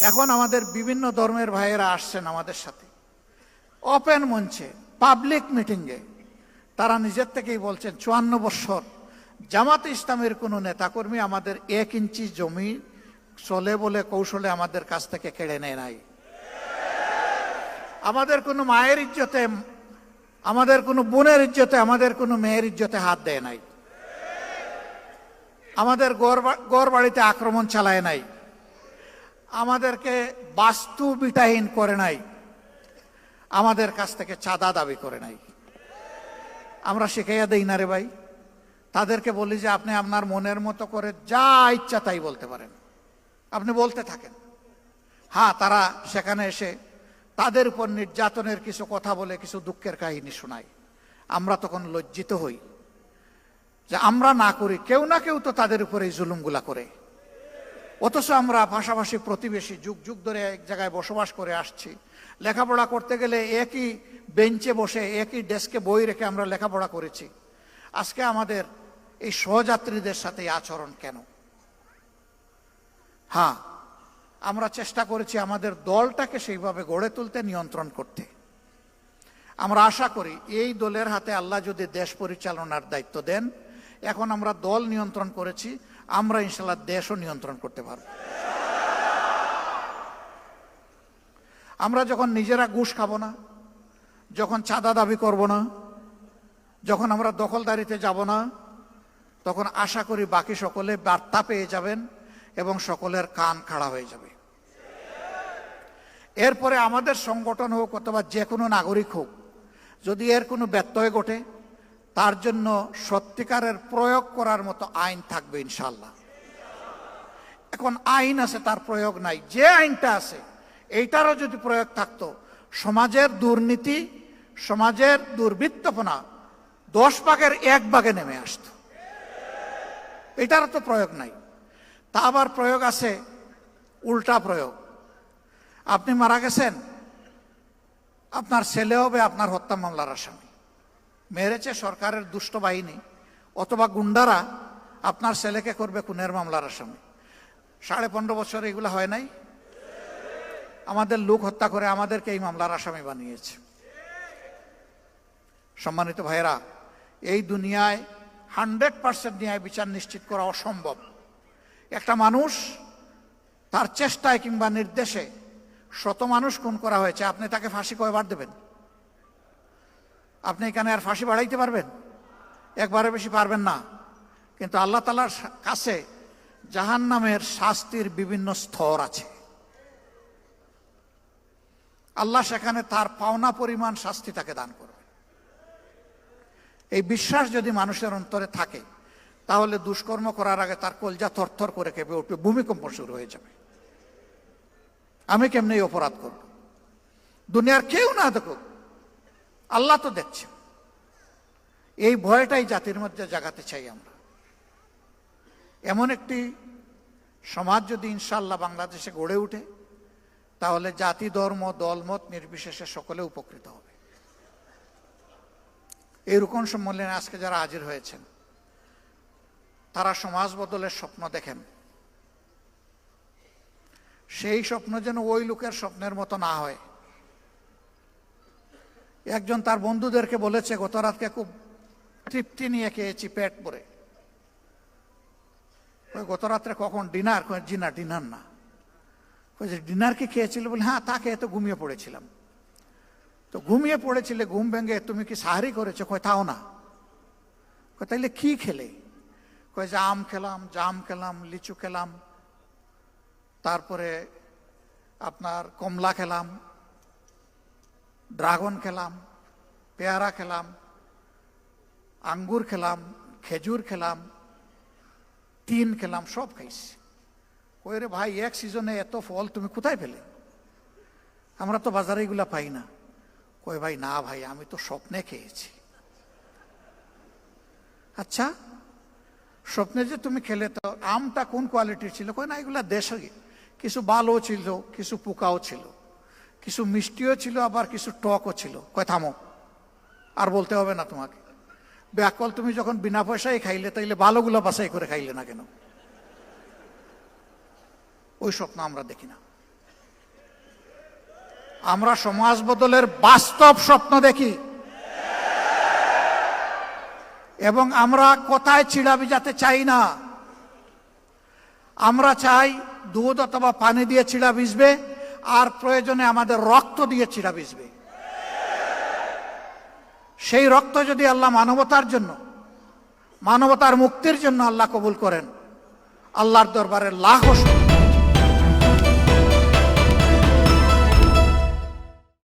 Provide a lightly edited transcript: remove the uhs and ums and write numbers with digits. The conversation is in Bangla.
এখন আমাদের বিভিন্ন ধর্মের ভাইয়েরা আসছেন আমাদের সাথে ওপেন মঞ্চে, পাবলিক মিটিংয়ে। তারা নিজের থেকেই বলছেন ৫৪ বছর জামাত ইসলামের কোনো নেতাকর্মী আমাদের ১ ইঞ্চি জমি চলে বলে কৌশলে আমাদের কাছ থেকে কেড়ে নেয় নাই। আমাদের কোনো মায়ের ইজ্জতে, আমাদের কোনো বোনের ইজ্জতে, আমাদের কোনো মেয়ের ইজ্জতে হাত দেয় নাই। আমাদের গড় বাড়িতে আক্রমণ চালায় নাই। আমাদেরকে বাস্তু বিটাহীন করে নাই। আমাদের কাছ থেকে চাঁদা দাবি করে নাই। আমরা শিখাইয়া দেই না রে ভাই। তাদেরকে বলি যে আপনি আপনার মনের মতো করে যা ইচ্ছা তাই বলতে পারেন, আপনি বলতে থাকেন। হ্যাঁ, তারা সেখানে এসে তাদের উপর নির্যাতনের কিছু কথা বলে কিছু দুঃখের কাহিনী শোনায়। আমরা তখন লজ্জিত হই যে আমরা না করি, কেউ না কেউ তো তাদের উপরে এই জুলুমগুলা করে। অথচ আমরা পাশাপাশি প্রতিবেশী, যুগ যুগ ধরে এক জায়গায় বসবাস করে আসছি। লেখাপড়া করতে গেলে একই বেঞ্চে বসে একই ডেস্কে বই রেখে আমরা লেখাপড়া করেছি। আজকে আমাদের এই সহযাত্রীদের সাথে আচরণ কেন? হ্যাঁ, আমরা চেষ্টা করেছি আমাদের দলটাকে সেইভাবে গড়ে তুলতে, নিয়ন্ত্রণ করতে। আমরা আশা করি এই দলের হাতে আল্লাহ যদি দেশ পরিচালনার দায়িত্ব দেন, এখন আমরা দল নিয়ন্ত্রণ করেছি, আমরা ইনশাআল্লাহ দেশও নিয়ন্ত্রণ করতে পারব। আমরা যখন নিজেরা ঘুষ খাবো না, যখন চাঁদা দাবি করব না, যখন আমরা দখলদারিতে যাব না, তখন আশা করি বাকি সকলে বার্তা পেয়ে যাবেন এবং সকলের কান খাড়া হয়ে যাবে। এরপরে আমাদের সংগঠন হোক অথবা যে কোনো নাগরিক হোক, যদি এর কোনো ব্যত্যয় ঘটে, তার জন্য সত্যিকারের প্রয়োগ করার মতো আইন থাকবে ইনশাআল্লাহ। এখন আইন আছে, তার প্রয়োগ নাই। যে আইনটা আছে এইটারও যদি প্রয়োগ থাকতো, সমাজের দুর্নীতি, সমাজের দুর্বৃত্তপনা ১০ ভাগের ১ ভাগে নেমে আসতো। এটারও তো প্রয়োগ নাই। তা আবার প্রয়োগ আছে উল্টা প্রয়োগ। আপনি মারা গেছেন, আপনার ছেলে হবে আপনার হত্যা মামলার আসামি। মেরেছে সরকারের দুষ্ট বাহিনী অথবা গুন্ডারা, আপনার ছেলেকে করবে খুনের মামলার আসামি। ১৫.৫ বছর এগুলো হয় নাই? আমাদের লোক হত্যা করে আমাদেরকে এই মামলার আসামি বানিয়েছে। সম্মানিত ভাইয়েরা, এই দুনিয়ায় 100% ন্যায় বিচার নিশ্চিত করা অসম্ভব। একটা মানুষ তার চেষ্টায় কিংবা নির্দেশে ১০০ মানুষ খুন করা হয়েছে, আপনি তাকে ফাঁসি কয়বার দেবেন? আপনি এখানে আর ফাঁসি বাড়াইতে পারবেন? একবারের বেশি পারবেন না। কিন্তু আল্লাহ তাআলার কাছে জাহান্নামের শাস্তির বিভিন্ন স্তর আছে। আল্লাহ সেখানে তার পাওনা পরিমাণ শাস্তি তাকে দান করবে। এই বিশ্বাস যদি মানুষের অন্তরে থাকে, তাহলে দুষ্কর্ম করার আগে তার কলজা থরথর করে কেঁপে উঠবে, ভূমিকম্প শুরু হয়ে যাবে। আমি কেমনি এই অপরাধ করব? দুনিয়ার কেউ না দেখুক, আল্লাহ তো দেখছে। এই ভয়টাই জাতির মধ্যে জাগাতে চাই আমরা। এমন একটি সমাজ যদি ইনশাআল্লাহ বাংলাদেশে গড়ে ওঠে, তাহলে জাতি, ধর্ম, দলমত নির্বিশেষে সকলে উপকৃত হবে। এই রুকন সম্মেলনে আজকে যারা হাজির হয়েছেন, তারা সমাজ বদলের স্বপ্ন দেখেন। সেই স্বপ্ন যেন ওই লোকের স্বপ্নের মতো না হয়। একজন তার বন্ধুদেরকে বলেছে, গত রাতকে খুব তৃপ্তি নিয়ে খেয়েছি, পেট ভরে। গত রাত্রে কখন? ডিনার? জি না, ডিনার না। ডিনার কি খেয়েছিল? বলে হ্যাঁ, তা খেয়ে তো ঘুমিয়ে পড়েছিলাম। তো ঘুমিয়ে পড়েছিলে, ঘুম ভেঙে তুমি কি সাহারি করেছো? কয় তাও না। তাইলে কি খেলে? কয় যে আম খেলাম, জাম খেলাম, লিচু খেলাম, তারপরে আপনার কমলা খেলাম, ড্রাগন খেলাম, পেয়ারা খেলাম, আঙ্গুর খেলাম, খেজুর খেলাম, তিন খেলাম, সব খাইছি। কই রে ভাই, এক সিজনে এত ফল তুমি কোথায় পেলে? আমরা তো বাজারে এগুলা পাই না। কই ভাই, না ভাই, আমি তো স্বপ্নে খেয়েছি। আচ্ছা, স্বপ্নে যে তুমি খেলে, তো আমটা কোন কোয়ালিটির ছিল? কই না, এগুলা দেশে কিছু ভালো ছিল, কিছু পোকাও ছিল, কিছু মিষ্টিও ছিল, আবার কিছু টকও ছিল। কয় থামো, আর বলতে হবে না তোমাকে। ব্যাকল, তুমি যখন বিনা পয়সায় খাইলে, তাইলে ভালোগুলো বাছাই করে খাইলে না কেন? ওই স্বপ্ন আমরা দেখি না। আমরা সমাজ বদলের বাস্তব স্বপ্ন দেখি এবং আমরা কোথায় চিড়া ভিজাতে চাই না। আমরা চাই দুধ অথবা পানি দিয়ে চিড়া ভিজবে, আর প্রয়োজনে আমাদের রক্ত দিয়ে চিড়া ভিজবে। সেই রক্ত যদি আল্লাহ মানবতার জন্য, মানবতার মুক্তির জন্য আল্লাহ কবুল করেন, আল্লাহর দরবারে লাখো শুকরিয়া।